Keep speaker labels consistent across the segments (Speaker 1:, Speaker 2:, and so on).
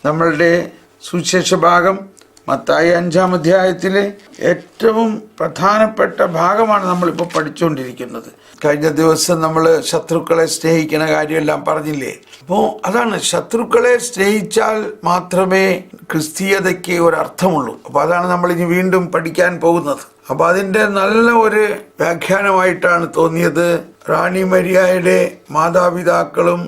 Speaker 1: നമ്മളുടെ സുവിശേഷ ഭാഗം മത്തായി 5-ാം അധ്യായത്തിലെ ഏറ്റവും പ്രധാനപ്പെട്ട ഭാഗമാണ് നമ്മളിപ്പോൾ പഠിച്ചുകൊണ്ടിരിക്കുന്നത്. കഴിഞ്ഞ ദിവസം നമ്മൾ ശത്രുക്കളെ സ്നേഹിക്കുന്ന കാര്യമെല്ലാം പറഞ്ഞില്ലേ? അപ്പോൾ അതാണ്, ശത്രുക്കളെ സ്നേഹിച്ചാൽ മാത്രമേ ക്രിസ്തീയതയ്ക്ക് ഒരർത്ഥമുള്ളൂ. അപ്പോൾ അതാണ് നമ്മൾ ഇനി വീണ്ടും പഠിക്കാൻ പോകുന്നത്. അപ്പോൾ അതിൻ്റെ നല്ല ഒരു വ്യാഖ്യാനമായിട്ടാണ് തോന്നിയത്. റാണി മരിയായുടെ മാതാപിതാക്കളും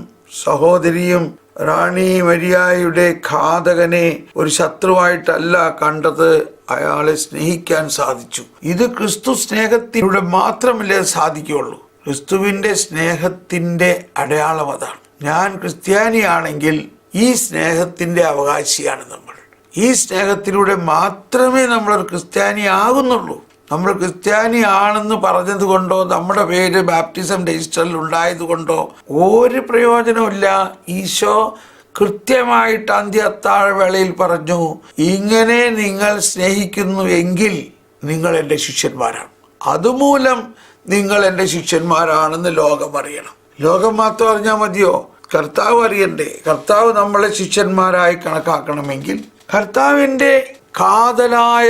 Speaker 1: സഹോദരിയും റാണി മരിയായുടെ ഘാതകനെ ഒരു ശത്രുവായിട്ടല്ല കണ്ടത്, അയാളെ സ്നേഹിക്കാൻ സാധിച്ചു. ഇത് ക്രിസ്തു സ്നേഹത്തിലൂടെ മാത്രമല്ലേ സാധിക്കുകയുള്ളൂ. ക്രിസ്തുവിൻ്റെ സ്നേഹത്തിൻ്റെ അടയാളം അതാണ്. ഞാൻ ക്രിസ്ത്യാനിയാണെങ്കിൽ ഈ സ്നേഹത്തിൻ്റെ അവകാശിയാണ് നമ്മൾ. ഈ സ്നേഹത്തിലൂടെ മാത്രമേ നമ്മളൊരു ക്രിസ്ത്യാനി ആകുന്നുള്ളൂ. നമ്മൾ ക്രിസ്ത്യാനി ആണെന്ന് പറഞ്ഞത് കൊണ്ടോ നമ്മുടെ പേര് ബാപ്റ്റിസം രജിസ്റ്ററിൽ ഉണ്ടായതുകൊണ്ടോ ഒരു പ്രയോജനമില്ല. ഈശോ കൃത്യമായിട്ട് അന്ത്യത്താഴവേളയിൽ പറഞ്ഞു, ഇങ്ങനെ നിങ്ങൾ സ്നേഹിക്കുന്നു എങ്കിൽ നിങ്ങൾ എൻ്റെ ശിഷ്യന്മാരാണ്. അതുമൂലം നിങ്ങൾ എൻ്റെ ശിഷ്യന്മാരാണെന്ന് ലോകം അറിയണം. ലോകം മാത്രം അറിഞ്ഞാൽ മതിയോ? കർത്താവ് അറിയണ്ടേ? കർത്താവ് നമ്മളെ ശിഷ്യന്മാരായി കണക്കാക്കണമെങ്കിൽ കർത്താവിൻ്റെ കാതലായ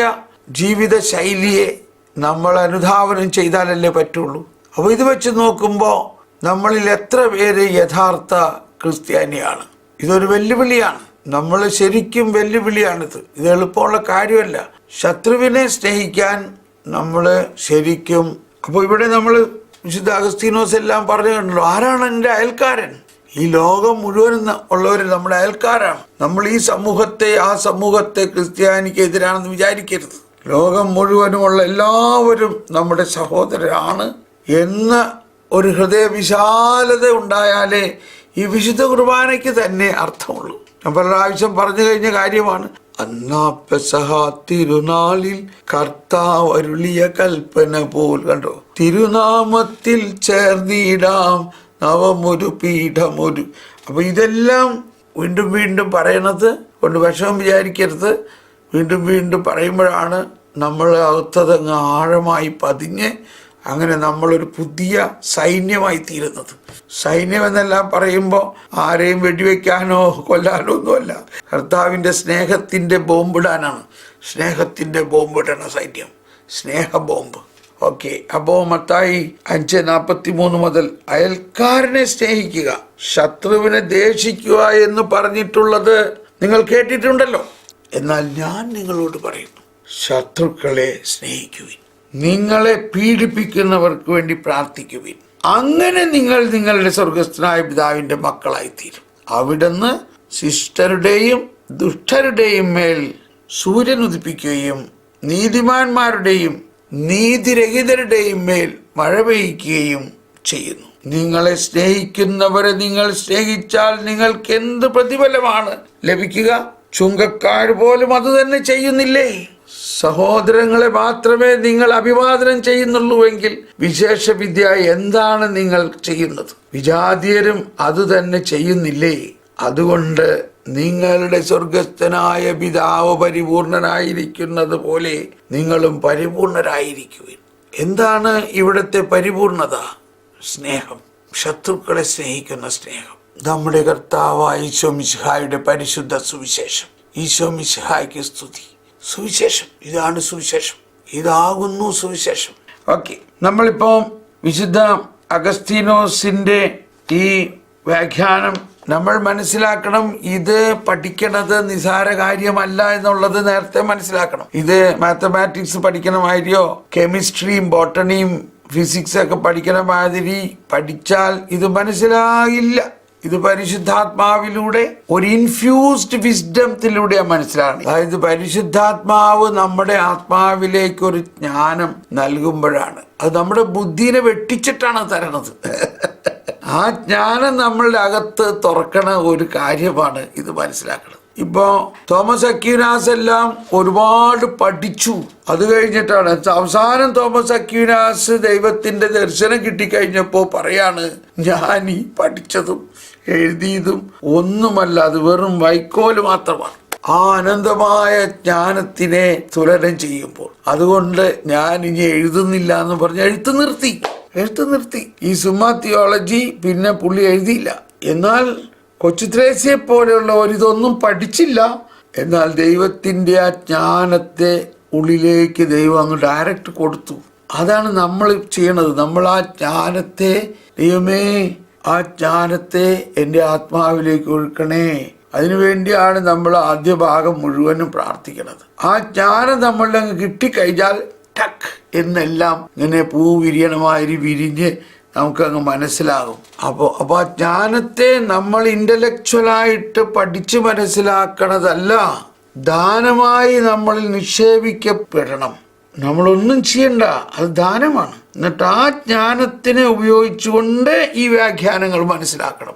Speaker 1: ജീവിത ശൈലിയെ നമ്മൾ അനുധാവനം ചെയ്താലല്ലേ പറ്റുള്ളൂ. അപ്പോൾ ഇത് വെച്ച് നോക്കുമ്പോൾ നമ്മളിൽ എത്ര പേര് യഥാർത്ഥ ക്രിസ്ത്യാനിയാണ്? ഇതൊരു വെല്ലുവിളിയാണ്. നമ്മൾ ശരിക്കും വെല്ലുവിളിയാണിത്. ഇത് എളുപ്പമുള്ള കാര്യമല്ല. ശത്രുവിനെ സ്നേഹിക്കാൻ നമ്മൾ ശരിക്കും, അപ്പോൾ ഇവിടെ നമ്മൾ വിശുദ്ധ അഗസ്തീനോസ് എല്ലാം പറഞ്ഞിട്ടുണ്ടല്ലോ, ആരാണ് എൻ്റെ അയൽക്കാരൻ? ഈ ലോകം മുഴുവൻ ഉള്ളവർ നമ്മുടെ അയൽക്കാരാണ്. നമ്മൾ ഈ സമൂഹത്തെ, ആ സമൂഹത്തെ ക്രിസ്ത്യാനിക്ക് എതിരാണെന്ന് വിചാരിക്കരുത്. ലോകം മുഴുവനുമുള്ള എല്ലാവരും നമ്മുടെ സഹോദരരാണ് എന്ന ഒരു ഹൃദയവിശാലത ഉണ്ടായാലേ ഈ വിശുദ്ധ കുർബാനയ്ക്ക് തന്നെ അർത്ഥമുള്ളൂ. ഞാൻ പല പ്രാവശ്യം പറഞ്ഞു കഴിഞ്ഞ കാര്യമാണ്. അന്നാ പെസഹ തിരുനാളിൽ കർത്താവ് അരുളിയ കൽപ്പന പോൽ, കണ്ടോ, തിരുനാമത്തിൽ ചേർന്നിടാം നവമൊരു പീഠമൊരു. അപ്പൊ ഇതെല്ലാം വീണ്ടും വീണ്ടും പറയണത് കൊണ്ട് വിഷമം വിചാരിക്കരുത്. വീണ്ടും വീണ്ടും പറയുമ്പോഴാണ് നമ്മൾ അകത്തതങ്ങ് ആഴമായി പതിഞ്ഞ് അങ്ങനെ നമ്മളൊരു പുതിയ സൈന്യമായി തീരുന്നത്. സൈന്യം എന്നെല്ലാം പറയുമ്പോൾ ആരെയും വെടിവെക്കാനോ കൊല്ലാനോ ഒന്നുമല്ല, കർത്താവിൻ്റെ സ്നേഹത്തിൻ്റെ ബോംബിടാനാണ്. സ്നേഹത്തിൻ്റെ ബോംബിടണ സൈന്യം, സ്നേഹ ബോംബ്. ഓക്കെ, അപ്പോൾ മത്തായി 5:43 മുതൽ അയൽക്കാരനെ സ്നേഹിക്കുക, ശത്രുവിനെ ദ്വേഷിക്കുക എന്ന് പറഞ്ഞിട്ടുള്ളത് നിങ്ങൾ കേട്ടിട്ടുണ്ടല്ലോ. എന്നാൽ ഞാൻ നിങ്ങളോട് പറയുന്നു, ശത്രുക്കളെ സ്നേഹിക്കുവിൻ, നിങ്ങളെ പീഡിപ്പിക്കുന്നവർക്ക് വേണ്ടി പ്രാർത്ഥിക്കുവിൻ. അങ്ങനെ നിങ്ങൾ നിങ്ങളുടെ സ്വർഗസ്ഥനായ പിതാവിന്റെ മക്കളായിത്തീരും. അവിടുന്ന് ശിഷ്ടരുടെയും ദുഷ്ടരുടെയും മേൽ സൂര്യൻ ഉദിപ്പിക്കുകയും നീതിമാന്മാരുടെയും നീതിരഹിതരുടെയും മേൽ മഴ പെയ്യ്ക്കുകയും ചെയ്യുന്നു. നിങ്ങളെ സ്നേഹിക്കുന്നവരെ നിങ്ങൾ സ്നേഹിച്ചാൽ നിങ്ങൾക്ക് എന്ത് പ്രതിഫലമാണ് ലഭിക്കുക? ചുങ്കക്കാർ പോലും അത് തന്നെ ചെയ്യുന്നില്ലേ? സഹോദരങ്ങളെ മാത്രമേ നിങ്ങൾ അഭിവാദനം ചെയ്യുന്നുള്ളൂവെങ്കിൽ വിശേഷ വിദ്യ എന്താണ് നിങ്ങൾ ചെയ്യുന്നത്? വിജാതീയരും അത് തന്നെ ചെയ്യുന്നില്ലേ? അതുകൊണ്ട് നിങ്ങളുടെ സ്വർഗസ്ഥനായ പിതാവ് പരിപൂർണനായിരിക്കുന്നത് പോലെ നിങ്ങളും പരിപൂർണരായിരിക്കുവിൻ. എന്താണ് ഇവിടുത്തെ പരിപൂർണത? സ്നേഹം, ശത്രുക്കളെ സ്നേഹിക്കുന്ന സ്നേഹം. നമ്മുടെ കർത്താവായ ഈശോ മിശിഹായുടെ പരിശുദ്ധ സുവിശേഷം. ഈശോ മിശിഹായ്ക്ക് സ്തുതി. സുവിശേഷം ഇതാണ്. സുവിശേഷം ഇതാകുന്നു സുവിശേഷം. ഓക്കെ, നമ്മളിപ്പോൾ വിശുദ്ധ അഗസ്തീനോസിന്റെ ഈ വ്യാഖ്യാനം നമ്മൾ മനസ്സിലാക്കണം. ഇത് പഠിക്കണത് നിസാര കാര്യമല്ല എന്നുള്ളത് നേരത്തെ മനസ്സിലാക്കണം. ഇത് മാത്തമാറ്റിക്സ് പഠിക്കണ മാതിരിയോ കെമിസ്ട്രിയും ബോട്ടണിയും ഫിസിക്സ് ഒക്കെ പഠിക്കണ മാതിരി പഠിച്ചാൽ ഇത് മനസ്സിലാകില്ല. ഇത് പരിശുദ്ധാത്മാവിലൂടെ ഒരു ഇൻഫ്യൂസ്ഡ് വിസ്ഡത്തിലൂടെയാണ് മനസ്സിലാണ്. അതായത് പരിശുദ്ധാത്മാവ് നമ്മുടെ ആത്മാവിലേക്ക് ഒരു ജ്ഞാനം നൽകുമ്പോഴാണ്. അത് നമ്മുടെ ബുദ്ധിനെ വെട്ടിച്ചിട്ടാണ് തരണത്. ആ ജ്ഞാനം നമ്മളുടെ അകത്ത് തുറക്കണ ഒരു കാര്യമാണ് ഇത് മനസ്സിലാക്കുന്നത്. ഇപ്പോ തോമസ് അക്വീനാസ് എല്ലാം ഒരുപാട് പഠിച്ചു. അത് കഴിഞ്ഞിട്ടാണ് അവസാനം തോമസ് അക്വീനാസ് ദൈവത്തിന്റെ ദർശനം കിട്ടിക്കഴിഞ്ഞപ്പോ പറയാണ്, ഞാൻ ഈ പഠിച്ചതും എഴുതിയതും ഒന്നുമല്ല, അത് വെറും വൈക്കോല് മാത്രമാണ്. ആ അനന്തമായ ജ്ഞാനത്തിനെ തുലനം ചെയ്യുമ്പോൾ അതുകൊണ്ട് ഞാൻ ഇനി എഴുതുന്നില്ല എന്ന് പറഞ്ഞ് എഴുത്ത് നിർത്തി. ഈ സുമ്മാ തിയോളജി പിന്നെ പുള്ളി എഴുതിയില്ല. എന്നാൽ കൊച്ചുത്രേസ്യയെ പോലെയുള്ളവർ ഇതൊന്നും പഠിച്ചില്ല. എന്നാൽ ദൈവത്തിൻ്റെ ആ ജ്ഞാനത്തെ ഉള്ളിലേക്ക് ദൈവം അങ്ങ് ഡയറക്റ്റ് കൊടുത്തു. അതാണ് നമ്മൾ ചെയ്യണത്. നമ്മൾ ആ ജ്ഞാനത്തെ, ദൈവമേ ആ ജ്ഞാനത്തെ എൻ്റെ ആത്മാവിലേക്ക് ഒഴുക്കണേ. അതിനുവേണ്ടിയാണ് നമ്മൾ ആദ്യ ഭാഗം മുഴുവനും പ്രാർത്ഥിക്കുന്നത്. ആ ജ്ഞാനം നമ്മളുടെ അങ്ങ് കിട്ടിക്കഴിഞ്ഞാൽ ടക്ക് എന്നെല്ലാം ഇങ്ങനെ പൂ വിരിയണമാതിരി വിരിഞ്ഞ് നമുക്കങ്ങ് മനസ്സിലാകും. അപ്പോൾ ആ ജ്ഞാനത്തെ നമ്മൾ ഇന്റലക്ച്വലായിട്ട് പഠിച്ച് മനസ്സിലാക്കണതല്ല, ദാനമായി നമ്മളിൽ നിക്ഷേപിക്കപ്പെടണം. നമ്മളൊന്നും ചെയ്യണ്ട, അത് ദാനമാണ്. എന്നിട്ട് ആ ജ്ഞാനത്തിനെ ഉപയോഗിച്ചുകൊണ്ട് ഈ വ്യാഖ്യാനങ്ങൾ മനസ്സിലാക്കണം.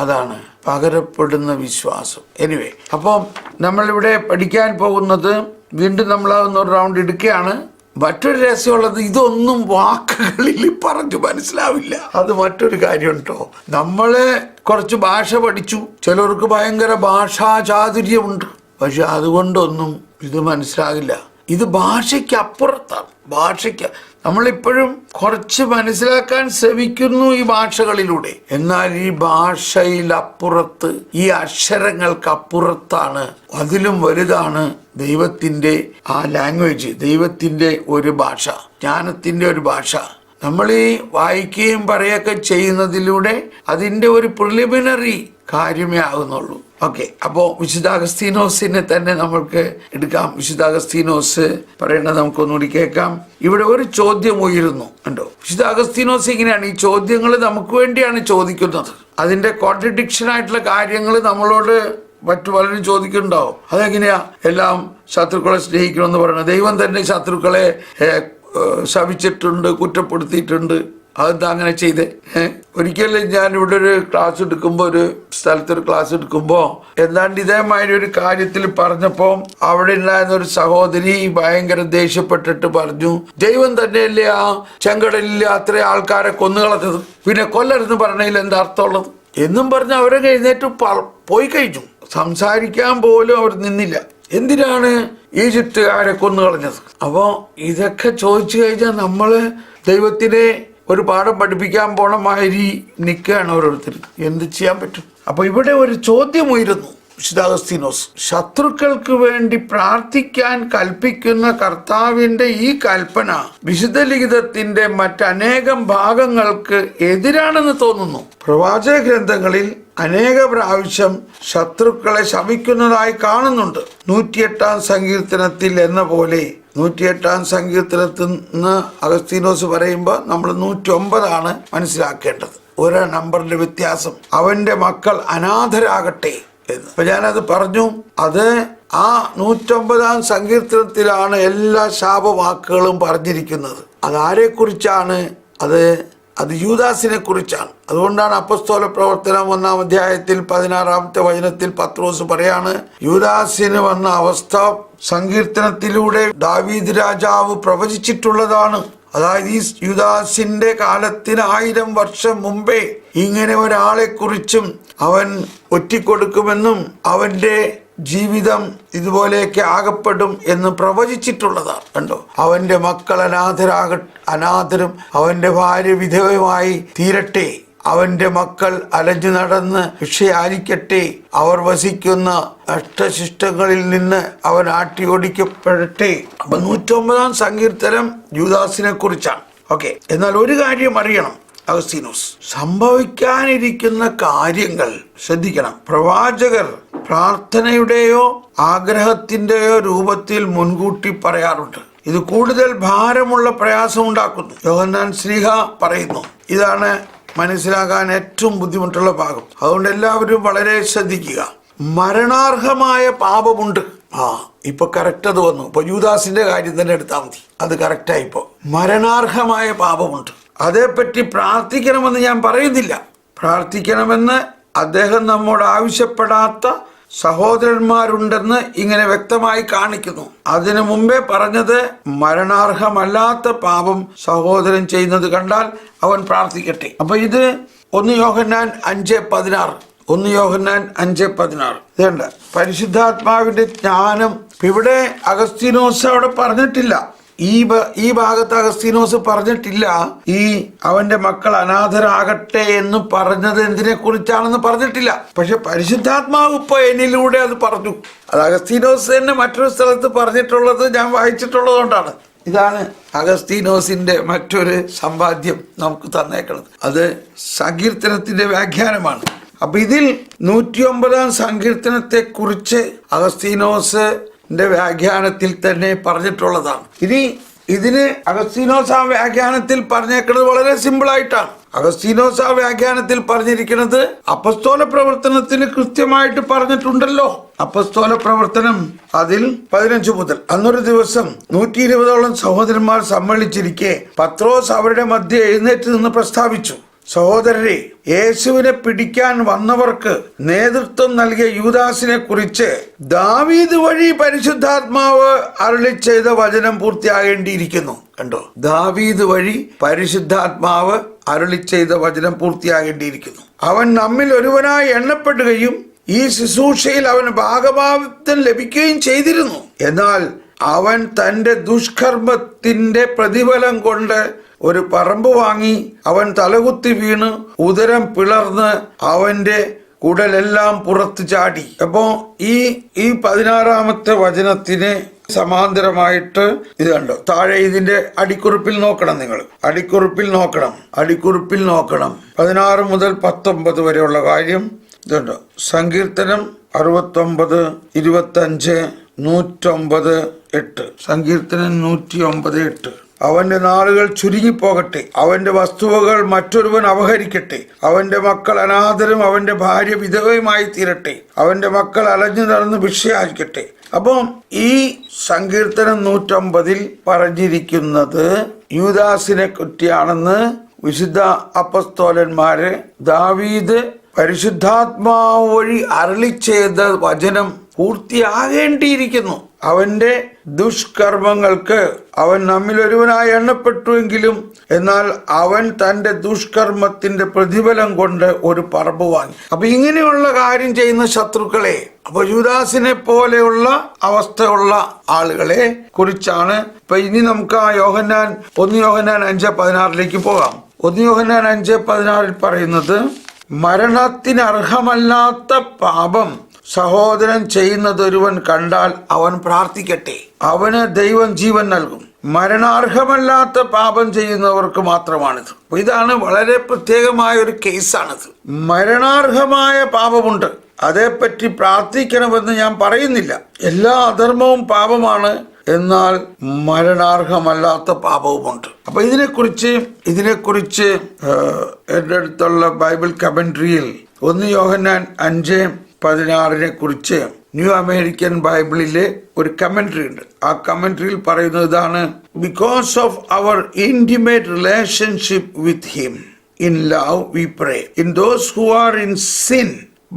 Speaker 1: അതാണ് പകരപ്പെടുന്ന വിശ്വാസം. എനിവേ, അപ്പം നമ്മളിവിടെ പഠിക്കാൻ പോകുന്നത്, വീണ്ടും നമ്മൾ അതൊന്നൊരു റൗണ്ട് എടുക്കുകയാണ്. മറ്റൊരു രസമുള്ളത്, ഇതൊന്നും വാക്കുകളിൽ പറഞ്ഞു മനസ്സിലാവില്ല. അത് മറ്റൊരു കാര്യം കേട്ടോ. നമ്മള് കുറച്ച് ഭാഷ പഠിച്ചു, ചിലർക്ക് ഭയങ്കര ഭാഷാ ചാതുര്യമുണ്ട്, പക്ഷെ അതുകൊണ്ടൊന്നും ഇത് മനസ്സിലാകില്ല. ഇത് ഭാഷയ്ക്ക് അപ്പുറത്താണ്. നമ്മളിപ്പോഴും കുറച്ച് മനസ്സിലാക്കാൻ ശ്രമിക്കുന്നു ഈ ഭാഷകളിലൂടെ. എന്നാൽ ഈ ഭാഷയിലപ്പുറത്ത്, ഈ അക്ഷരങ്ങൾക്കപ്പുറത്താണ്, അതിലും വലുതാണ് ദൈവത്തിൻ്റെ ആ ലാംഗ്വേജ്, ദൈവത്തിൻ്റെ ഒരു ഭാഷ, ജ്ഞാനത്തിൻ്റെ ഒരു ഭാഷ. നമ്മൾ ഈ വായിക്കുകയും പറയുകയൊക്കെ ചെയ്യുന്നതിലൂടെ അതിൻ്റെ ഒരു പ്രിലിമിനറി കാര്യമേ ആകുന്നുള്ളൂ. ഓക്കെ, അപ്പോൾ വിശുദ്ധ അഗസ്തീനോസിനെ തന്നെ നമ്മൾക്ക് എടുക്കാം. വിശുദ്ധ അഗസ്തീനോസ് പറയേണ്ടത് നമുക്കൊന്നുകൂടി കേൾക്കാം. ഇവിടെ ഒരു ചോദ്യം ഉയരുന്നു കണ്ടോ. വിശുദ്ധ അഗസ്തീനോസ് ഇങ്ങനെയാണ്, ഈ ചോദ്യങ്ങൾ നമുക്ക് വേണ്ടിയാണ് ചോദിക്കുന്നത്. അതിൻ്റെ കോൺട്രഡിക്ഷൻ ആയിട്ടുള്ള കാര്യങ്ങൾ നമ്മളോട് മറ്റു പലരും ചോദിക്കുന്നുണ്ടാവും. അതെങ്ങനെയാ എല്ലാം ശത്രുക്കളെ സ്നേഹിക്കണമെന്ന് പറയുന്നത്? ദൈവം തന്നെ ശത്രുക്കളെ ശപിച്ചിട്ടുണ്ട്, കുറ്റപ്പെടുത്തിയിട്ടുണ്ട്. അതെന്താ അങ്ങനെ ചെയ്തേ? ഒരിക്കലും ഞാൻ ഇവിടെ ഒരു ക്ലാസ് എടുക്കുമ്പോൾ, ഒരു സ്ഥലത്തൊരു ക്ലാസ് എടുക്കുമ്പോൾ എന്താണ്ട് ഇതേമാതിരി ഒരു കാര്യത്തിൽ പറഞ്ഞപ്പോൾ അവിടെ ഉണ്ടായിരുന്ന ഒരു സഹോദരി ഭയങ്കര ദേഷ്യപ്പെട്ടിട്ട് പറഞ്ഞു, ദൈവം തന്നെയല്ലേ ആ ചെങ്കടലിൽ അത്ര ആൾക്കാരെ കൊന്നുകളഞ്ഞത്, പിന്നെ കൊല്ലരുന്ന് പറഞ്ഞതിൽ എന്താ അർത്ഥമുള്ളത് എന്നും പറഞ്ഞ് അവരൊക്കെ എഴുന്നേറ്റ് പോയി കഴിഞ്ഞു. സംസാരിക്കാൻ പോലും അവർ നിന്നില്ല. എന്തിനാണ് ഈജിപ്തുകാരെ കൊന്നുകളഞ്ഞത്? അപ്പോൾ ഇതൊക്കെ ചോദിച്ചു കഴിഞ്ഞാൽ നമ്മള് ദൈവത്തിനെ ഒരു പാഠം പഠിപ്പിക്കാൻ പോണ മാതിരി നിൽക്കുകയാണ് ഓരോരുത്തർ. എന്ത് ചെയ്യാൻ പറ്റും? അപ്പൊ ഇവിടെ ഒരു ചോദ്യം ഉയരുന്നു. വിശുദ്ധ അഗസ്തീനോസ് ശത്രുക്കൾക്ക് വേണ്ടി പ്രാർത്ഥിക്കാൻ കൽപ്പിക്കുന്ന കർത്താവിന്റെ ഈ കൽപ്പന വിശുദ്ധ ലിഖിതത്തിന്റെ മറ്റനേകം ഭാഗങ്ങൾക്ക് എതിരാണെന്ന് തോന്നുന്നു. പ്രവാചക ഗ്രന്ഥങ്ങളിൽ അനേക പ്രാവശ്യം ശത്രുക്കളെ ശമിക്കുന്നതായി കാണുന്നുണ്ട്. 108 സങ്കീർത്തനത്തിൽ എന്ന പോലെ 108 സങ്കീർത്തനത്തിൽ നിന്ന് അഗസ്തീനോസ് പറയുമ്പോൾ നമ്മൾ 109 മനസ്സിലാക്കേണ്ടത്. ഒരു നമ്പറിന്റെ വ്യത്യാസം. അവന്റെ മക്കൾ അനാഥരാകട്ടെ എന്ന്. അപ്പൊ ഞാനത് പറഞ്ഞു. അത് ആ 109 സങ്കീർത്തനത്തിലാണ് എല്ലാ ശാപവാക്കുകളും പറഞ്ഞിരിക്കുന്നത്. അതാരെ കുറിച്ചാണ്? അത് യൂദാസിനെ കുറിച്ചാണ്. അതുകൊണ്ടാണ് അപ്പസ്തോല പ്രവർത്തനം 1-ാം അധ്യായത്തിൽ 16-ാമത്തെ വചനത്തിൽ പത്രോസ് പറയാണ്, യൂദാസിന് വന്ന അവസ്ഥ സങ്കീർത്തനത്തിലൂടെ ദാവീദ് രാജാവ് പ്രവചിച്ചിട്ടുള്ളതാണ്. അതായത് ഈ യൂദാസിന്റെ കാലത്തിന് 1000 വർഷം മുമ്പേ ഇങ്ങനെ ഒരാളെ കുറിച്ചും അവൻ ഒറ്റിക്കൊടുക്കുമെന്നും അവന്റെ ജീവിതം ഇതുപോലെയൊക്കെ ആകപ്പെടും എന്ന് പ്രവചിച്ചിട്ടുള്ളതാണ്. കണ്ടോ, അവന്റെ മക്കൾ അനാഥരും അവന്റെ ഭാര്യ വിധവയുമായി തീരട്ടെ, അവന്റെ മക്കൾ അലഞ്ഞു നടന്ന് ഭിക്ഷയായിരിക്കട്ടെ, അവർ വസിക്കുന്ന അഷ്ടശിഷ്ടങ്ങളിൽ നിന്ന് അവൻ ആട്ടിയോടിക്കപ്പെടട്ടെ. അപ്പൊ 109 സങ്കീർത്തനം യൂദാസിനെ കുറിച്ചാണ്. ഓക്കെ, എന്നാൽ ഒരു കാര്യം അറിയണം അഗസ്തീനോസ്, സംഭവിക്കാനിരിക്കുന്ന കാര്യങ്ങൾ ശ്രദ്ധിക്കണം. പ്രവാചകർ പ്രാർത്ഥനയുടെയോ ആഗ്രഹത്തിന്റെയോ രൂപത്തിൽ മുൻകൂട്ടി പറയാറുണ്ട്. ഇത് കൂടുതൽ ഭാരമുള്ള പ്രയാസം ഉണ്ടാക്കുന്നു. യോഹന്നാൻ ശ്ലീഹ പറയുന്നു. ഇതാണ് മനസ്സിലാക്കാൻ ഏറ്റവും ബുദ്ധിമുട്ടുള്ള ഭാഗം. അതുകൊണ്ട് എല്ലാവരും വളരെ ശ്രദ്ധിക്കുക. മരണാർഹമായ പാപമുണ്ട്. ഇപ്പൊ കറക്റ്റ് അത് വന്നു. ഇപ്പൊ യൂദാസിന്റെ കാര്യം തന്നെ എടുത്താൽ മതി, അത് കറക്റ്റായി. ഇപ്പോ മരണാർഹമായ പാപമുണ്ട്. അതേപ്പറ്റി പ്രാർത്ഥിക്കണമെന്ന് ഞാൻ പറയുന്നില്ല. പ്രാർത്ഥിക്കണമെന്ന് അദ്ദേഹം നമ്മോട് ആവശ്യപ്പെടാത്ത സഹോദരന്മാരുണ്ടെന്ന് ഇങ്ങനെ വ്യക്തമായി കാണിക്കുന്നു. അതിനു മുമ്പേ പറഞ്ഞത് മരണാർഹമല്ലാത്ത പാപം സഹോദരൻ ചെയ്യുന്നത് കണ്ടാൽ അവൻ പ്രാർത്ഥിക്കട്ടെ. അപ്പൊ ഇത് 1 യോഹന്നാൻ 5:16. 1 യോഹന്നാൻ 5:16 ഇതുണ്ട്. പരിശുദ്ധാത്മാവിന്റെ ജ്ഞാനം ഇവിടെ അഗസ്തീനോസ് അവിടെ പറഞ്ഞിട്ടില്ല. ഈ ഭാഗത്ത് അഗസ്തീനോസ് പറഞ്ഞിട്ടില്ല ഈ അവന്റെ മക്കൾ അനാഥരാകട്ടെ എന്ന് പറഞ്ഞത് എന്തിനെ കുറിച്ചാണെന്ന് പറഞ്ഞിട്ടില്ല. പക്ഷെ പരിശുദ്ധാത്മാവ് ഇപ്പൊ എന്നിലൂടെ അത് പറഞ്ഞു. അത് അഗസ്തീനോസ് തന്നെ മറ്റൊരു സ്ഥലത്ത് പറഞ്ഞിട്ടുള്ളത് ഞാൻ വായിച്ചിട്ടുള്ളത് കൊണ്ടാണ്. ഇതാണ് അഗസ്തീനോസിന്റെ മറ്റൊരു സമ്പാദ്യം നമുക്ക് തന്നേക്കുന്നത്. അത് സങ്കീർത്തനത്തിന്റെ വ്യാഖ്യാനമാണ്. അപ്പൊ ഇതിൽ 109 സങ്കീർത്തനത്തെ കുറിച്ച് അഗസ്തീനോസിന്റെ വ്യാഖ്യാനത്തിൽ തന്നെ പറഞ്ഞിട്ടുള്ളതാണ്. ഇനി ഇതിന് അഗസ്തീനോസ് ആ വ്യാഖ്യാനത്തിൽ പറഞ്ഞേക്കുന്നത് വളരെ സിമ്പിൾ ആയിട്ടാണ്. അഗസ്തീനോസ് ആ വ്യാഖ്യാനത്തിൽ പറഞ്ഞിരിക്കുന്നത് അപ്പസ്തോല പ്രവർത്തനത്തിന് കൃത്യമായിട്ട് പറഞ്ഞിട്ടുണ്ടല്ലോ. അപ്പസ്തോല പ്രവർത്തനം അതിൽ 15 മുതൽ അന്നൊരു ദിവസം 120ഓളം സഹോദരന്മാർ സമ്മേളിച്ചിരിക്കെ പത്രോസ് അവരുടെ മധ്യ എഴുന്നേറ്റ് നിന്ന് പ്രസ്താവിച്ചു, സഹോദരരെ, യേശുവിനെ പിടിക്കാൻ വന്നവർക്ക് നേതൃത്വം നൽകിയ യൂദാസിനെ കുറിച്ച് ദാവീദ് വഴി പരിശുദ്ധാത്മാവ് അരുളി ചെയ്ത വചനം പൂർത്തിയാകേണ്ടിയിരിക്കുന്നു. കണ്ടോ, ദാവീദ് വഴി പരിശുദ്ധാത്മാവ് അരുളി ചെയ്ത വചനം പൂർത്തിയാകേണ്ടിയിരിക്കുന്നു. അവൻ നമ്മിൽ ഒരുവനായി എണ്ണപ്പെടുകയും ഈ ശുശ്രൂഷയിൽ അവന് ഭാഗഭാഗത്വം ലഭിക്കുകയും ചെയ്തിരുന്നു. എന്നാൽ അവൻ തന്റെ ദുഷ്കർമ്മത്തിന്റെ പ്രതിഫലം കൊണ്ട് ഒരു പറമ്പ് വാങ്ങി അവൻ തലകുത്തി വീണ് ഉദരം പിളർന്ന് അവന്റെ കുടലെല്ലാം പുറത്തു ചാടി. അപ്പോ ഈ 16ാമത്തെ വചനത്തിന് സമാന്തരമായിട്ട് ഇത് കണ്ടോ, താഴെ ഇതിന്റെ അടിക്കുറിപ്പിൽ നോക്കണം. നിങ്ങൾ അടിക്കുറിപ്പിൽ നോക്കണം 16 മുതൽ 19 വരെയുള്ള കാര്യം ഇതുണ്ടോ. സങ്കീർത്തനം 69, 25, 109, 8. സങ്കീർത്തനം 109, 8. അവന്റെ നാളുകൾ ചുരുങ്ങിപ്പോകട്ടെ, അവന്റെ വസ്തുവകൾ മറ്റൊരുവൻ അപഹരിക്കട്ടെ, അവന്റെ മക്കൾ അനാഥരും അവന്റെ ഭാര്യ വിധവയുമായി തീരട്ടെ, അവന്റെ മക്കൾ അലഞ്ഞു നടന്ന് ഭിക്ഷയായിരിക്കട്ടെ. അപ്പം ഈ സങ്കീർത്തനം 109 പറഞ്ഞിരിക്കുന്നത് യൂദാസിനെ കുറിച്ചാണെന്ന് വിശുദ്ധ അപ്പസ്തോലന്മാര് ദാവീദ് പരിശുദ്ധാത്മാവ് വഴി അരുളി ചെയ്ത വചനം പൂർത്തിയാകേണ്ടിയിരിക്കുന്നു. അവന്റെ ദുഷ്കർമ്മങ്ങൾക്ക് അവൻ നമ്മിൽ ഒരുവനായി എണ്ണപ്പെട്ടുവെങ്കിലും എന്നാൽ അവൻ തന്റെ ദുഷ്കർമ്മത്തിന്റെ പ്രതിഫലം കൊണ്ട് ഒരു പറമ്പ് വാങ്ങി. അപ്പൊ ഇങ്ങനെയുള്ള കാര്യം ചെയ്യുന്ന ശത്രുക്കളെ, അപ്പൊ യൂദാസിനെ പോലെയുള്ള അവസ്ഥയുള്ള ആളുകളെ കുറിച്ചാണ് ഇപ്പൊ ഇനി നമുക്ക് ആ 1 യോഹന്നാൻ 5:16 പോകാം. 1 യോഹന്നാൻ 5:16 പറയുന്നത്, മരണത്തിന് അർഹമല്ലാത്ത പാപം സഹോദരൻ ചെയ്യുന്നതൊരുവൻ കണ്ടാൽ അവൻ പ്രാർത്ഥിക്കട്ടെ, അവന് ദൈവം ജീവൻ നൽകും. മരണാർഹമല്ലാത്ത പാപം ചെയ്യുന്നവർക്ക് മാത്രമാണിത്. ഇതാണ് വളരെ പ്രത്യേകമായ ഒരു കേസാണിത്. മരണാർഹമായ പാപമുണ്ട്, അതേപ്പറ്റി പ്രാർത്ഥിക്കണമെന്ന് ഞാൻ പറയുന്നില്ല. എല്ലാ അധർമ്മവും പാപമാണ്, എന്നാൽ മരണാർഹമല്ലാത്ത പാപവുമുണ്ട്. അപ്പൊ ഇതിനെക്കുറിച്ച് എൻ്റെ അടുത്തുള്ള ബൈബിൾ കമന്ററിയിൽ 1 യോഹന്നാൻ 5:16 കുറിച്ച് ന്യൂ അമേരിക്കൻ ബൈബിളിലെ ഒരു കമന്ററി ഉണ്ട്. ആ കമന്ററിയിൽ പറയുന്നത് ഇതാണ്: because of our intimate relationship with him in love we pray in those who are in sin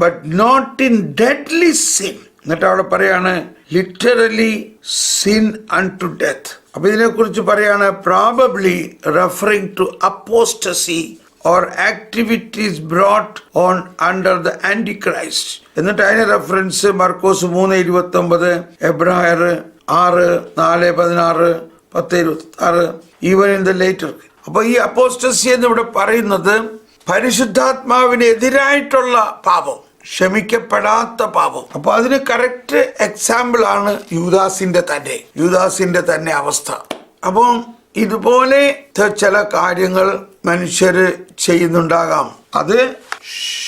Speaker 1: but not in deadly sin. എന്നിട്ട് അവിടെ പറയാണ് ലിറ്ററലി സിൻ അൺടു ഡെത്ത്. അപ്പൊ ഇതിനെക്കുറിച്ച് പറയാണ് probably referring to apostasy or activities brought on under the Antichrist. എന്നിട്ട് അതിന് reference മർക്കോസ് 3:29, എബ്രായർ 6:4-16, 10:26, even in the later. അപ്പൊ ഈ അപ്പോസ്റ്റസി എന്ന് ഇവിടെ പറയുന്നത് പരിശുദ്ധാത്മാവിന് എതിരായിട്ടുള്ള പാപം, ക്ഷമിക്കപ്പെടാത്ത പാപം. അപ്പൊ അതിന് കറക്റ്റ് എക്സാമ്പിൾ ആണ് യൂദാസിന്റെ തന്നെ അവസ്ഥ. അപ്പം ഇതുപോലെ ചില കാര്യങ്ങൾ മനുഷ്യര് ചെയ്യുന്നുണ്ടാകാം, അത്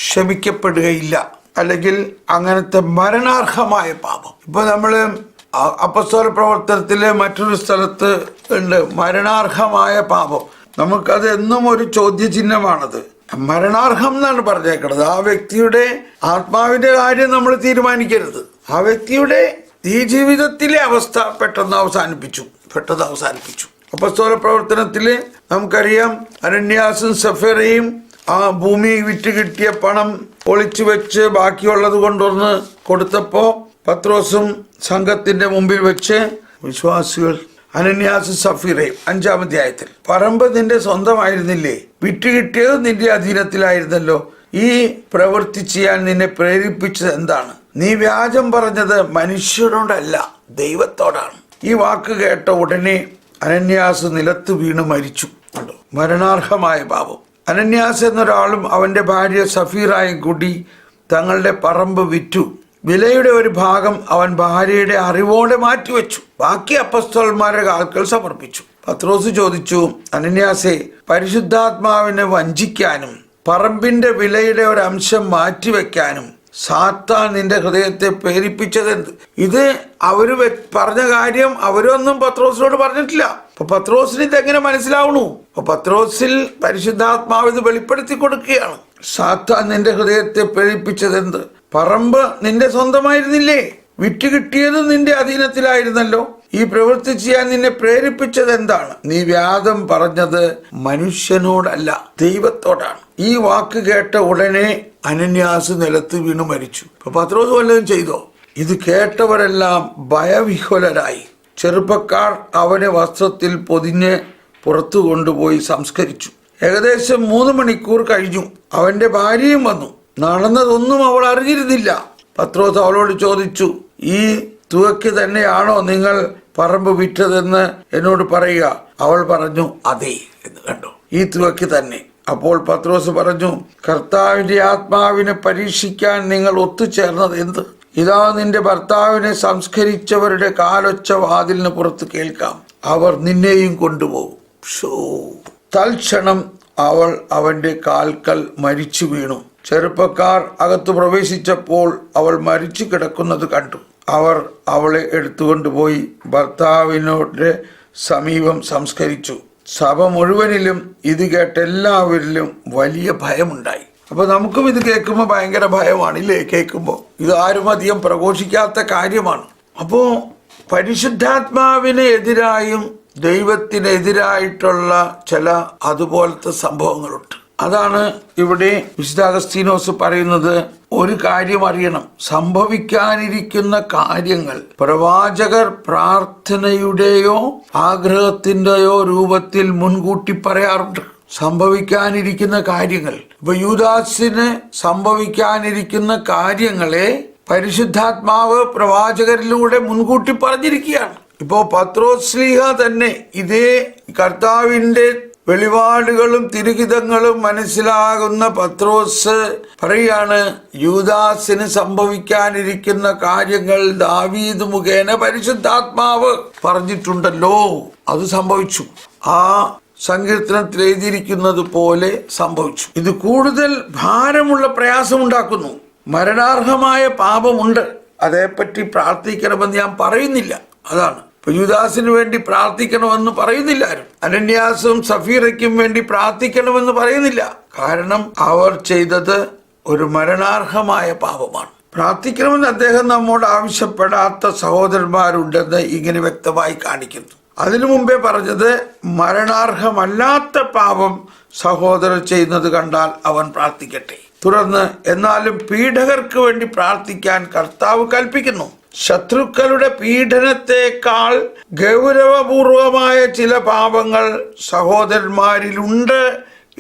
Speaker 1: ക്ഷമിക്കപ്പെടുകയില്ല, അല്ലെങ്കിൽ അങ്ങനത്തെ മരണാർഹമായ പാപം. ഇപ്പൊ നമ്മള് അപ്പസ്തോല പ്രവർത്തനത്തിലെ മറ്റൊരു സ്ഥലത്ത് ഉണ്ട് മരണാർഹമായ പാപം. നമുക്കത് എന്നും ഒരു ചോദ്യചിഹ്നമാണത്. മരണാർഹം എന്നാണ് പറഞ്ഞേക്കുന്നത്. ആ വ്യക്തിയുടെ ആത്മാവിന്റെ കാര്യം നമ്മൾ തീരുമാനിക്കരുത്. ആ വ്യക്തിയുടെ ഈ ജീവിതത്തിലെ അവസ്ഥ പെട്ടെന്ന് അവസാനിപ്പിച്ചു. അപ്പസ്തോല പ്രവർത്തനത്തില് നമുക്കറിയാം, അനന്യാസും സഫീറയും ആ ഭൂമി വിറ്റ് കിട്ടിയ പണം ഒളിച്ചു വെച്ച് ബാക്കിയുള്ളത് കൊണ്ടുവന്ന് കൊടുത്തപ്പോ പത്രോസും സംഘത്തിന്റെ മുമ്പിൽ വെച്ച് വിശ്വാസികൾ അനന്യാസും സഫീറയും 5-ാം അധ്യായത്തിൽ, പറമ്പ് നിന്റെ സ്വന്തമായിരുന്നില്ലേ, വിറ്റ് കിട്ടിയത് നിന്റെ അധീനത്തിലായിരുന്നല്ലോ, ഈ പ്രവൃത്തി ചെയ്യാൻ നിന്നെ പ്രേരിപ്പിച്ചത് എന്താണ്? നീ വ്യാജം പറഞ്ഞത് മനുഷ്യരോടല്ല, ദൈവത്തോടാണ്. ഈ വാക്ക് കേട്ട ഉടനെ അനന്യാസ് നിലത്ത് വീണ് മരിച്ചു. മരണാർഹമായ പാപം. അനന്യാസ് എന്നൊരാളും അവന്റെ ഭാര്യ സഫീറായും കൂടി തങ്ങളുടെ പറമ്പ് വിറ്റു. വിലയുടെ ഒരു ഭാഗം അവൻ ഭാര്യയുടെ അറിവോടെ മാറ്റിവെച്ചു. ബാക്കി അപ്പസ്തലന്മാരുടെ കാൽക്കൽ സമർപ്പിച്ചു. പത്രോസ് ചോദിച്ചു, അനന്യാസേ, പരിശുദ്ധാത്മാവിനെ വഞ്ചിക്കാനും പറമ്പിന്റെ വിലയുടെ ഒരു അംശം മാറ്റിവെക്കാനും സാത്താൻ നിന്റെ ഹൃദയത്തെ പ്രേരിപ്പിച്ചതെന്ത്? ഇത് അവര് പറഞ്ഞ കാര്യം അവരൊന്നും പത്രോസിനോട് പറഞ്ഞിട്ടില്ല. അപ്പൊ പത്രോസിന് ഇതെങ്ങനെ മനസ്സിലാവണു? അപ്പൊ പത്രോസിൽ പരിശുദ്ധാത്മാവ് ഇത് വെളിപ്പെടുത്തി കൊടുക്കുകയാണ്. സാത്താൻ നിന്റെ ഹൃദയത്തെ പ്രേരിപ്പിച്ചതെന്ത്? പറമ്പ് നിന്റെ സ്വന്തമായിരുന്നില്ലേ? വിറ്റ് കിട്ടിയതും നിന്റെ അധീനത്തിലായിരുന്നല്ലോ. ഈ പ്രവൃത്തി ചെയ്യാൻ നിന്നെ പ്രേരിപ്പിച്ചത് എന്താണ്? നീ വ്യാജം പറഞ്ഞത് മനുഷ്യനോടല്ല, ദൈവത്തോടാണ്. ഈ വാക്ക് കേട്ട ഉടനെ അനന്യാസ് നിലത്ത് വീണു മരിച്ചു. ഇപ്പൊ പത്രോസ് വല്ലതും ചെയ്തോ? ഇത് കേട്ടവരെല്ലാം ഭയവിഹ്വലരായി. ചെറുപ്പക്കാർ അവനെ വസ്ത്രത്തിൽ പൊതിഞ്ഞ് പുറത്തു കൊണ്ടുപോയി സംസ്കരിച്ചു. ഏകദേശം 3 മണിക്കൂർ കഴിഞ്ഞു. അവന്റെ ഭാര്യയും വന്നു. നടന്നതൊന്നും അവൾ അറിഞ്ഞിരുന്നില്ല. പത്രോസ് അവളോട് ചോദിച്ചു, ഈ തുകയ്ക്ക് തന്നെയാണോ നിങ്ങൾ പറമ്പ് വിറ്റതെന്ന് എന്നോട് പറയുക. അവൾ പറഞ്ഞു, അതെ എന്ന്. കണ്ടോ, ഈ തുകയ്ക്ക് തന്നെ. അപ്പോൾ പത്രോസ് പറഞ്ഞു, കർത്താവിന്റെ ആത്മാവിനെ പരീക്ഷിക്കാൻ നിങ്ങൾ ഒത്തുചേർന്നത് എന്ത്? ഇതാ നിന്റെ ഭർത്താവിനെ സംസ്കരിച്ചവരുടെ കാലൊച്ച വാതിലിന് പുറത്ത് കേൾക്കാം. അവർ നിന്നെയും കൊണ്ടുപോകും. തൽക്ഷണം അവൾ അവന്റെ കാൽക്കൽ മരിച്ചു വീണു. ചെറുപ്പക്കാർ അകത്ത് പ്രവേശിച്ചപ്പോൾ അവൾ മരിച്ചു കിടക്കുന്നത് കണ്ടു. അവർ അവളെ എടുത്തുകൊണ്ടുപോയി ഭർത്താവിനോട് സമീപം സംസ്കരിച്ചു. സഭ മുഴുവനിലും ഇത് കേട്ട എല്ലാവരിലും വലിയ ഭയമുണ്ടായി. അപ്പൊ നമുക്കും ഇത് കേൾക്കുമ്പോൾ ഭയങ്കര ഭയമാണ്, ഇല്ലേ? കേൾക്കുമ്പോൾ ഇത് ആരും അധികം പ്രഘോഷിക്കാത്ത കാര്യമാണ്. അപ്പോ പരിശുദ്ധാത്മാവിന് എതിരായും ദൈവത്തിനെതിരായിട്ടുള്ള ചില അതുപോലത്തെ സംഭവങ്ങളുണ്ട്. അതാണ് ഇവിടെ വിശുദ്ധ അഗസ്തീനോസ് പറയുന്നത്. ഒരു കാര്യം അറിയണം, സംഭവിക്കാനിരിക്കുന്ന കാര്യങ്ങൾ പ്രവാചകർ പ്രാർത്ഥനയുടെയോ ആഗ്രഹത്തിന്റെയോ രൂപത്തിൽ മുൻകൂട്ടി പറയാറുണ്ട്. സംഭവിക്കാനിരിക്കുന്ന കാര്യങ്ങൾ, ഇപ്പൊ യൂദാസിന് സംഭവിക്കാനിരിക്കുന്ന കാര്യങ്ങളെ പരിശുദ്ധാത്മാവ് പ്രവാചകരിലൂടെ മുൻകൂട്ടി പറഞ്ഞിരിക്കുകയാണ്. ഇപ്പോ പത്രോസ്ലീഹ തന്നെ ഇതേ കർത്താവിന്റെ വെളിപാടുകളും തിരുഹിതങ്ങളും മനസ്സിലാകുന്ന പത്രോസ് പറയാണ്, യൂദാസിന് സംഭവിക്കാനിരിക്കുന്ന കാര്യങ്ങൾ ദാവീദ് മുഖേന പരിശുദ്ധാത്മാവ് പറഞ്ഞിട്ടുണ്ടല്ലോ, അത് സംഭവിച്ചു. ആ സങ്കീർത്തനത്തിൽ എഴുതിയിരിക്കുന്നത് പോലെ സംഭവിച്ചു. ഇത് കൂടുതൽ ഭാരമുള്ള പ്രയാസമുണ്ടാക്കുന്നു. മരണാർഹമായ പാപമുണ്ട്, അതേപ്പറ്റി പ്രാർത്ഥിക്കണമെന്ന് ഞാൻ പറയുന്നില്ല. അതാണ് യൂദാസിന് വേണ്ടി പ്രാർത്ഥിക്കണമെന്ന് പറയുന്നില്ല ആരും. അനന്യാസും സഫീറയ്ക്കും വേണ്ടി പ്രാർത്ഥിക്കണമെന്ന് പറയുന്നില്ല. കാരണം അവർ ചെയ്തത് ഒരു മരണാർഹമായ പാപമാണ്. പ്രാർത്ഥിക്കണമെന്ന് അദ്ദേഹം നമ്മോട് ആവശ്യപ്പെടാത്ത സഹോദരന്മാരുണ്ടെന്ന് ഇങ്ങനെ വ്യക്തമായി കാണിക്കുന്നു. അതിനു മുമ്പേ പറഞ്ഞത് മരണാർഹമല്ലാത്ത പാപം സഹോദരൻ ചെയ്യുന്നത് കണ്ടാൽ അവൻ പ്രാർത്ഥിക്കട്ടെ. തുടർന്ന് എന്നാലും പീഡകർക്ക് വേണ്ടി പ്രാർത്ഥിക്കാൻ കർത്താവ് കൽപ്പിക്കുന്നു. ശത്രുക്കളുടെ പീഡനത്തെക്കാൾ ഗൗരവപൂർവമായ ചില പാപങ്ങൾ സഹോദരന്മാരിലുണ്ട്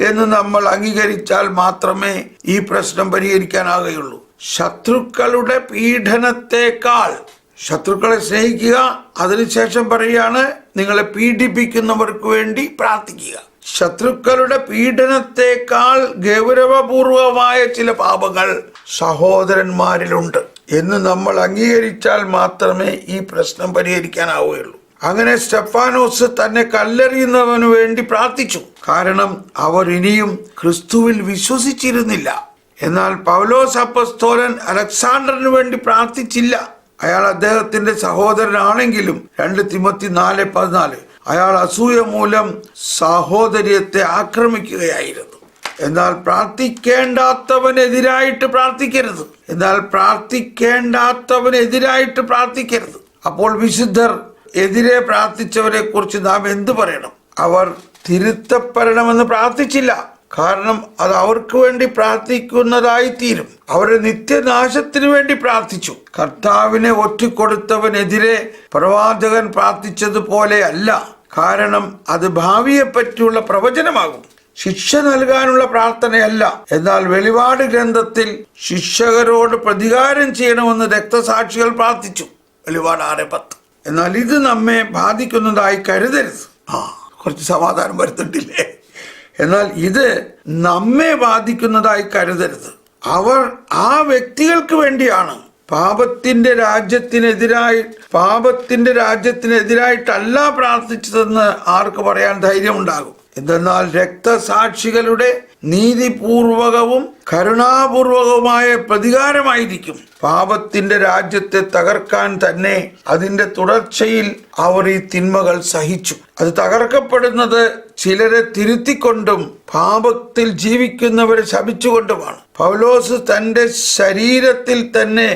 Speaker 1: എന്ന് നമ്മൾ അംഗീകരിച്ചാൽ മാത്രമേ ഈ പ്രശ്നം പരിഹരിക്കാനാകുകയുള്ളൂ. ശത്രുക്കളുടെ പീഡനത്തെക്കാൾ, ശത്രുക്കളെ സ്നേഹിക്കുക, അതിനുശേഷം പറയാണ് നിങ്ങളെ പീഡിപ്പിക്കുന്നവർക്ക് വേണ്ടി പ്രാർത്ഥിക്കുക. ശത്രുക്കളുടെ പീഡനത്തെക്കാൾ ഗൗരവപൂർവമായ ചില പാപങ്ങൾ സഹോദരന്മാരിലുണ്ട് എന്ന് നമ്മൾ അംഗീകരിച്ചാൽ മാത്രമേ ഈ പ്രശ്നം പരിഹരിക്കാനാവുകയുള്ളൂ. അങ്ങനെ സ്തെഫാനോസ് തന്നെ കല്ലെറിയുന്നവന് വേണ്ടി പ്രാർത്ഥിച്ചു. കാരണം അവർ ഇനിയും ക്രിസ്തുവിൽ വിശ്വസിച്ചിരുന്നില്ല. എന്നാൽ പൗലോസ് അപ്പസ്തോലൻ അലക്സാണ്ടറിന് വേണ്ടി പ്രാർത്ഥിച്ചില്ല. അയാൾ അദ്ദേഹത്തിന്റെ സഹോദരനാണെങ്കിലും 2 തിമോത്തി 4:14 അയാൾ അസൂയ മൂലം സഹോദര്യത്തെ ആക്രമിക്കുകയായിരുന്നു. എന്നാൽ പ്രാർത്ഥിക്കേണ്ടാത്തവനെതിരായിട്ട് പ്രാർത്ഥിക്കരുത്. അപ്പോൾ വിശുദ്ധർ എതിരെ പ്രാർത്ഥിച്ചവരെ കുറിച്ച് നാം എന്തു പറയണം? അവർ തിരുത്തപ്പെടണമെന്ന് പ്രാർത്ഥിച്ചില്ല. കാരണം അത് അവർക്ക് വേണ്ടി പ്രാർത്ഥിക്കുന്നതായി തീരും. അവരുടെ നിത്യനാശത്തിന് വേണ്ടി പ്രാർത്ഥിച്ചു. കർത്താവിനെ ഒറ്റിക്കൊടുത്തവനെതിരെ പ്രവാചകൻ പ്രാർത്ഥിച്ചതുപോലെ അല്ല. കാരണം അത് ഭാവിയെ പറ്റിയുള്ള പ്രവചനമാകും, ശിക്ഷ നൽകാനുള്ള പ്രാർത്ഥനയല്ല. എന്നാൽ വെളിപാട് ഗ്രന്ഥത്തിൽ ശിക്ഷകരോട് പ്രതികാരം ചെയ്യണമെന്ന് രക്തസാക്ഷികൾ പ്രാർത്ഥിച്ചു, വെളിപാട് 6:10. എന്നാൽ ഇത് നമ്മെ ബാധിക്കുന്നതായി കരുതരുത്. കുറച്ച് സമാധാനം വരുത്തിട്ടില്ലേ? എന്നാൽ ഇത് നമ്മെ ബാധിക്കുന്നതായി കരുതരുത്. അവർ ആ വ്യക്തികൾക്ക് വേണ്ടിയാണ്. പാപത്തിന്റെ രാജ്യത്തിനെതിരായിട്ടല്ല പ്രാർത്ഥിച്ചതെന്ന് ആർക്ക് പറയാൻ ധൈര്യമുണ്ടാകും? എന്തെന്നാൽ രക്തസാക്ഷികളുടെ നീതിപൂർവകവും കരുണാപൂർവകവുമായ പ്രതികാരമായിരിക്കും പാപത്തിന്റെ രാജ്യത്തെ തകർക്കാൻ തന്നെ. അതിന്റെ തുടർച്ചയിൽ അവർ ഈ തിന്മകൾ സഹിച്ചു. അത് തകർക്കപ്പെടുന്നത് ചിലരെ തിരുത്തിക്കൊണ്ടും പാപത്തിൽ ജീവിക്കുന്നവരെ ശപിച്ചുകൊണ്ടുമാണ്. പൗലോസ് തന്റെ ശരീരത്തിൽ തന്നെ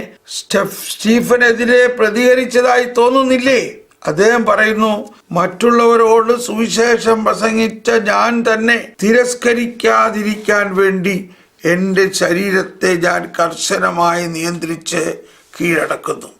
Speaker 1: സ്റ്റീഫനെതിരെ പ്രതികരിച്ചതായി തോന്നുന്നില്ലേ? അദ്ദേഹം പറയുന്നു, മറ്റുള്ളവരോട് സുവിശേഷം പ്രസംഗിച്ച ഞാൻ തന്നെ തിരസ്കരിക്കാതിരിക്കാൻ വേണ്ടി എൻ്റെ ശരീരത്തെ ഞാൻ കർശനമായി നിയന്ത്രിച്ച് കീഴടക്കുന്നു.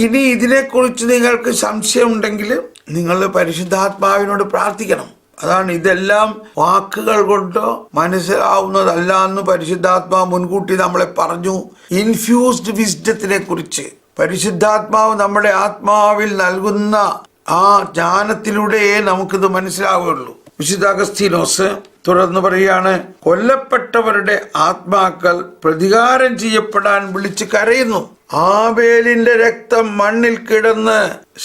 Speaker 1: ഇനി ഇതിനെക്കുറിച്ച് നിങ്ങൾക്ക് സംശയമുണ്ടെങ്കിൽ നിങ്ങൾ പരിശുദ്ധാത്മാവിനോട് പ്രാർത്ഥിക്കണം. അതാണ്, ഇതെല്ലാം വാക്കുകൾ കൊണ്ടോ മനസ്സിലാവുന്നതല്ല എന്ന് പരിശുദ്ധാത്മാവ് മുൻകൂട്ടി നമ്മളെ പറഞ്ഞു. ഇൻഫ്യൂസ്ഡ് വിസ്ഡത്തിനെ കുറിച്ച് പരിശുദ്ധാത്മാവ് നമ്മുടെ ആത്മാവിൽ നൽകുന്ന ആ ജ്ഞാനത്തിലൂടെയേ നമുക്കിത് മനസ്സിലാവുകയുള്ളൂ. വിശുദ്ധ അഗസ്തീനോസ് തുടർന്ന് പറയുകയാണ്, കൊല്ലപ്പെട്ടവരുടെ ആത്മാക്കൾ പ്രതികാരം ചെയ്യപ്പെടാൻ വിളിച്ച് കരയുന്നു. ആബേലിന്റെ രക്തം മണ്ണിൽ കിടന്ന്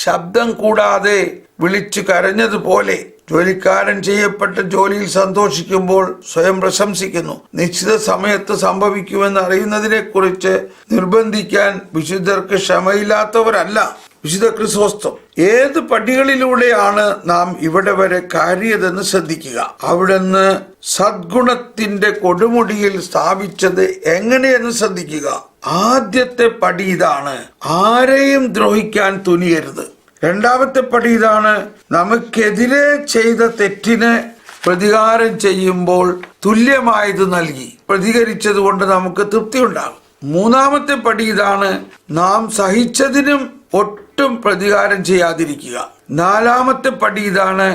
Speaker 1: ശബ്ദം കൂടാതെ വിളിച്ചു കരഞ്ഞതുപോലെ ജോലിക്കാരൻ ചെയ്യപ്പെട്ട ജോലിയിൽ സന്തോഷിക്കുമ്പോൾ സ്വയം പ്രശംസിക്കുന്നു. നിശ്ചിത സമയത്ത് സംഭവിക്കുമെന്ന് അറിയുന്നതിനെ കുറിച്ച് നിർബന്ധിക്കാൻ വിശുദ്ധർക്ക് ക്ഷമയില്ലാത്തവരല്ല. വിശുദ്ധ ക്രിസോസ്തം ഏത് പടികളിലൂടെയാണ് നാം ഇവിടെ വരെ കയറിയതെന്ന് ശ്രദ്ധിക്കുക. അവിടുന്ന് സദ്ഗുണത്തിന്റെ കൊടുമുടിയിൽ സ്ഥാപിച്ചത് എങ്ങനെയെന്ന് ശ്രദ്ധിക്കുക. ആദ്യത്തെ പടി ഇതാണ്, ആരെയും ദ്രോഹിക്കാൻ തുനിയരുത്. രണ്ടാമത്തെ പടി ഇതാണ്, നമുക്കെതിരെ ചെയ്ത തെറ്റിന് പ്രതികാരം ചെയ്യുമ്പോൾ തുല്യമായത് നൽകി പ്രതികരിച്ചത് കൊണ്ട് നമുക്ക് തൃപ്തി ഉണ്ടാകും. മൂന്നാമത്തെ പടി ഇതാണ്, നാം സഹിച്ചതിനും ഒട്ടും പ്രതികാരം ചെയ്യാതിരിക്കുക. നാലാമത്തെ പടി ഇതാണ്,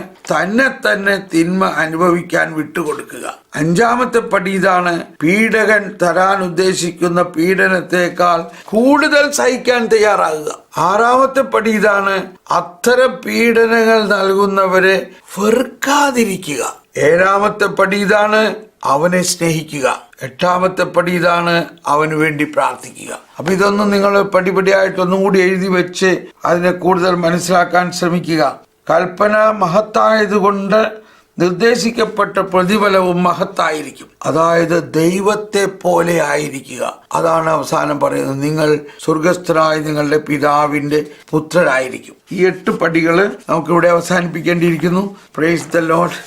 Speaker 1: തന്നെ തിന്മ അനുഭവിക്കാൻ വിട്ടുകൊടുക്കുക. അഞ്ചാമത്തെ പടി ഇതാണ്, പീഡകൻ തരാൻ ഉദ്ദേശിക്കുന്ന പീഡനത്തെക്കാൾ കൂടുതൽ സഹിക്കാൻ തയ്യാറാകുക. ആറാമത്തെ പടി ഇതാണ്, അത്തരം പീഡനങ്ങൾ നൽകുന്നവരെ വെറുക്കാതിരിക്കുക. ഏഴാമത്തെ പടി ഇതാണ്, അവനെ സ്നേഹിക്കുക. എട്ടാമത്തെ പടി ഇതാണ്, അവന് വേണ്ടി പ്രാർത്ഥിക്കുക. അപ്പൊ ഇതൊന്നും നിങ്ങൾ പടിപടിയായിട്ടൊന്നും കൂടി എഴുതി വെച്ച് അതിനെ കൂടുതൽ മനസ്സിലാക്കാൻ ശ്രമിക്കുക. കൽപ്പന മഹത്തായതുകൊണ്ട് നിർദ്ദേശിക്കപ്പെട്ട പ്രതിഫലവും മഹത്തായിരിക്കും. അതായത് ദൈവത്തെ പോലെ ആയിരിക്കുക. അതാണ് അവസാനം പറയുന്നത്, നിങ്ങൾ സ്വർഗസ്ഥനായ നിങ്ങളുടെ പിതാവിന്റെ പുത്രരായിരിക്കും. ഈ 8 പടികൾ നമുക്കിവിടെ അവസാനിപ്പിക്കേണ്ടിയിരിക്കുന്നു. Praise the Lord.